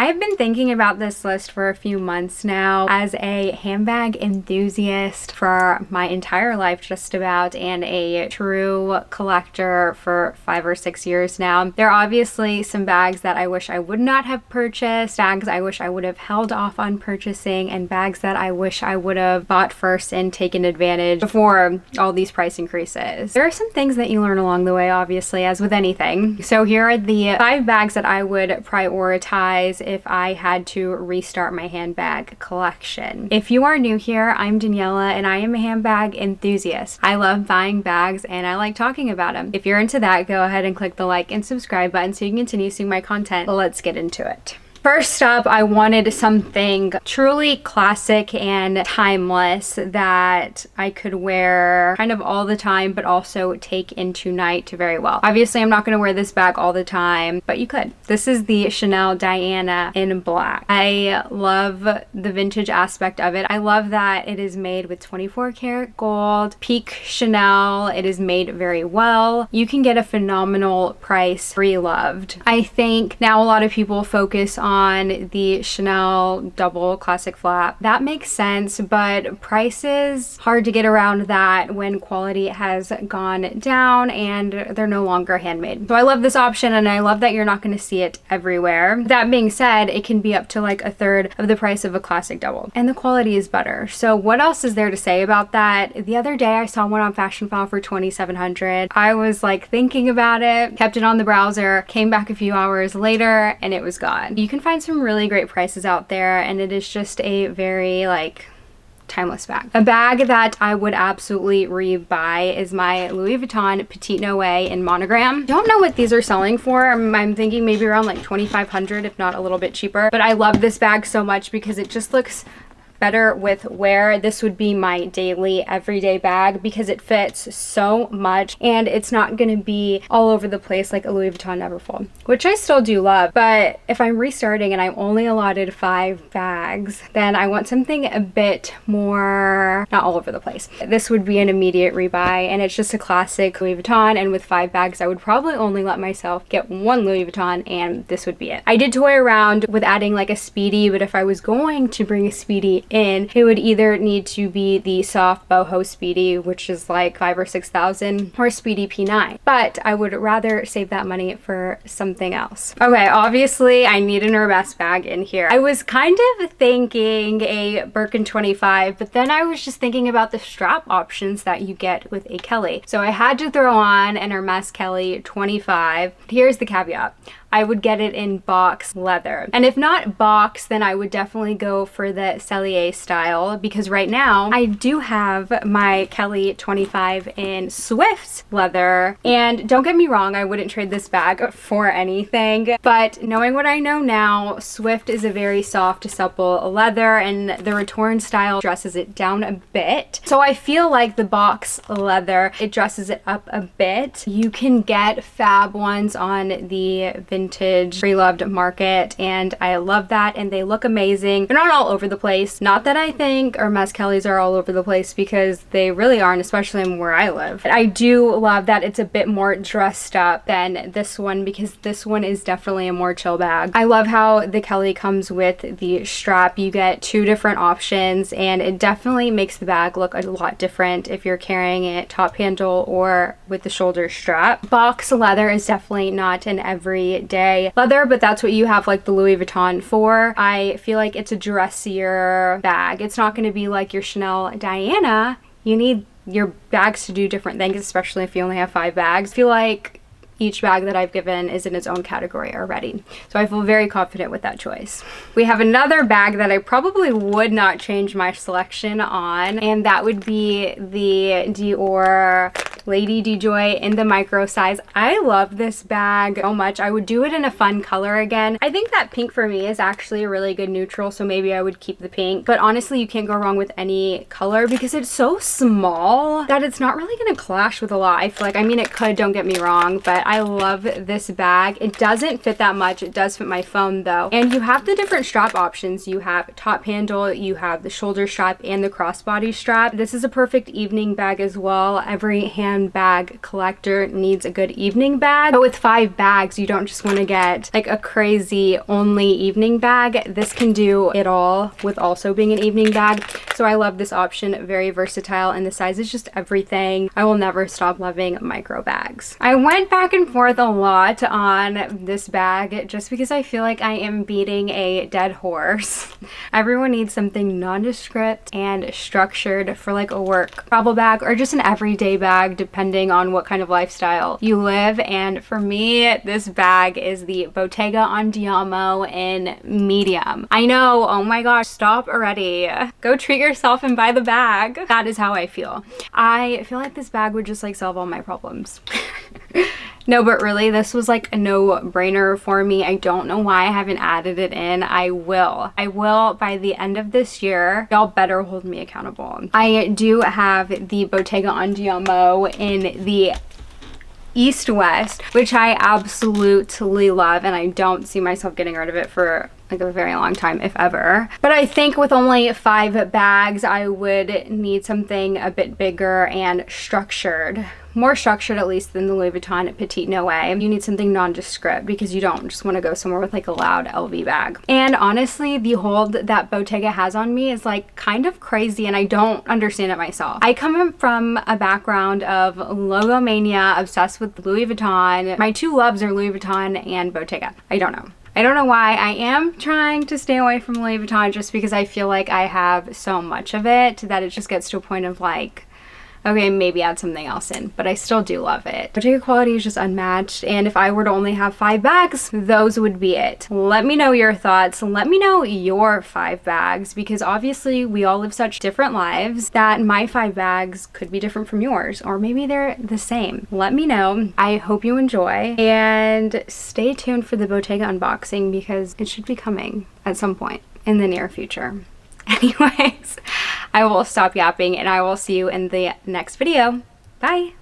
I've been thinking about this list for a few months now as a handbag enthusiast for my entire life just about, and a true collector for 5 or 6 years now. There are obviously some bags that I wish I would not have purchased, bags I wish I would have held off on purchasing, and bags that I wish I would have bought first and taken advantage before all these price increases. There are some things that you learn along the way, obviously, as with anything. So here are the 5 bags that I would prioritize if I had to restart my handbag collection. If you are new here, I'm Daniella and I am a handbag enthusiast. I love buying bags and I like talking about them. If you're into that, go ahead and click the like and subscribe button so you can continue seeing my content. Let's get into it. First up, I wanted something truly classic and timeless that I could wear kind of all the time, but also take into night very well. Obviously, I'm not going to wear this bag all the time, but you could. This is the Chanel Diana in black. I love the vintage aspect of it. I love that it is made with 24 karat gold, peak Chanel. It is made very well. You can get a phenomenal price, pre-loved. I think now a lot of people focus on the Chanel double classic flap. That makes sense, but prices, hard to get around that when quality has gone down and they're no longer handmade. So I love this option and I love that you're not going to see it everywhere. That being said, it can be up to like a third of the price of a classic double and the quality is better. So what else is there to say about that? The other day I saw one on Fashion File for $2,700. I was like thinking about it, kept it on the browser, came back a few hours later and it was gone. You can find some really great prices out there and it is just a very like timeless bag. A bag that I would absolutely rebuy is my Louis Vuitton Petite Noe in monogram. Don't know what these are selling for. I'm thinking maybe around like $2,500, if not a little bit cheaper. But I love this bag so much because it just looks better with wear. This would be my daily everyday bag because it fits so much and it's not going to be all over the place like a Louis Vuitton Neverfull, which I still do love. But if I'm restarting and I'm only allotted 5 bags, then I want something a bit more not all over the place. This would be an immediate rebuy and it's just a classic Louis Vuitton, and with 5 bags I would probably only let myself get 1 Louis Vuitton and this would be it. I did toy around with adding like a Speedy, but if I was going to bring a Speedy in, it would either need to be the soft boho Speedy, which is like 5,000 or 6,000, or Speedy P9, but I would rather save that money for something else. Okay, obviously I need an Hermes bag in here. I was kind of thinking a Birkin 25, but then I was just thinking about the strap options that you get with a Kelly. So I had to throw on an Hermes Kelly 25. Here's the caveat. I would get it in box leather. And if not box, then I would definitely go for the Cellier style because right now I do have my Kelly 25 in Swift leather. And don't get me wrong, I wouldn't trade this bag for anything, but knowing what I know now, Swift is a very soft, supple leather and the Retorn style dresses it down a bit. So I feel like the box leather, it dresses it up a bit. You can get fab ones on the vintage pre-loved market and I love that and they look amazing. They're not all over the place. Not that I think Hermes Kellys are all over the place because they really aren't, especially where I live. I do love that it's a bit more dressed up than this one because this one is definitely a more chill bag. I love how the Kelly comes with the strap. You get 2 different options and it definitely makes the bag look a lot different if you're carrying it top handle or with the shoulder strap. Box leather is definitely not an everyday leather, but that's what you have like the Louis Vuitton for. I feel like it's a dressier bag. It's not going to be like your Chanel Diana. You need your bags to do different things, especially if you only have 5 bags. I feel like each bag that I've given is in its own category already. So I feel very confident with that choice. We have another bag that I probably would not change my selection on, and that would be the Dior Lady DeJoy in the micro size. I love this bag so much. I would do it in a fun color again. I think that pink for me is actually a really good neutral, so maybe I would keep the pink. But honestly, you can't go wrong with any color because it's so small that it's not really gonna clash with a lot. I feel like, I mean, it could, don't get me wrong, but I love this bag. It doesn't fit that much. It does fit my phone though. And you have the different strap options. You have top handle, you have the shoulder strap and the crossbody strap. This is a perfect evening bag as well. Every hand handbag collector needs a good evening bag. But with 5 bags, you don't just want to get like a crazy only evening bag. This can do it all with also being an evening bag. So I love this option, very versatile, and the size is just everything. I will never stop loving micro bags. I went back and forth a lot on this bag just because I feel like I am beating a dead horse. Everyone needs something nondescript and structured for like a work travel bag or just an everyday bag depending on what kind of lifestyle you live. And for me, this bag is the Bottega Andiamo in medium. I know, oh my gosh, stop already. Go treat yourself and buy the bag. That is how I feel. I feel like this bag would just like solve all my problems. No, but really, this was like a no-brainer for me. I don't know why I haven't added it in. I will by the end of this year. Y'all better hold me accountable. I do have the Bottega Andiamo in the East West, which I absolutely love, and I don't see myself getting rid of it for like a very long time, if ever. But I think with only 5 bags, I would need something a bit bigger and structured. More structured at least than the Louis Vuitton Petite Noe. You need something nondescript because you don't just want to go somewhere with like a loud LV bag. And honestly, the hold that Bottega has on me is like kind of crazy, and I don't understand it myself. I come from a background of logomania, obsessed with Louis Vuitton. My 2 loves are Louis Vuitton and Bottega. I don't know why. I am trying to stay away from Louis Vuitton just because I feel like I have so much of it that it just gets to a point of like, okay, maybe add something else in, but I still do love it. Bottega quality is just unmatched, and if I were to only have 5 bags, those would be it. Let me know your thoughts. Let me know your 5 bags, because obviously we all live such different lives that my 5 bags could be different from yours, or maybe they're the same. Let me know. I hope you enjoy, and stay tuned for the Bottega unboxing because it should be coming at some point in the near future. Anyways, I will stop yapping and I will see you in the next video. Bye!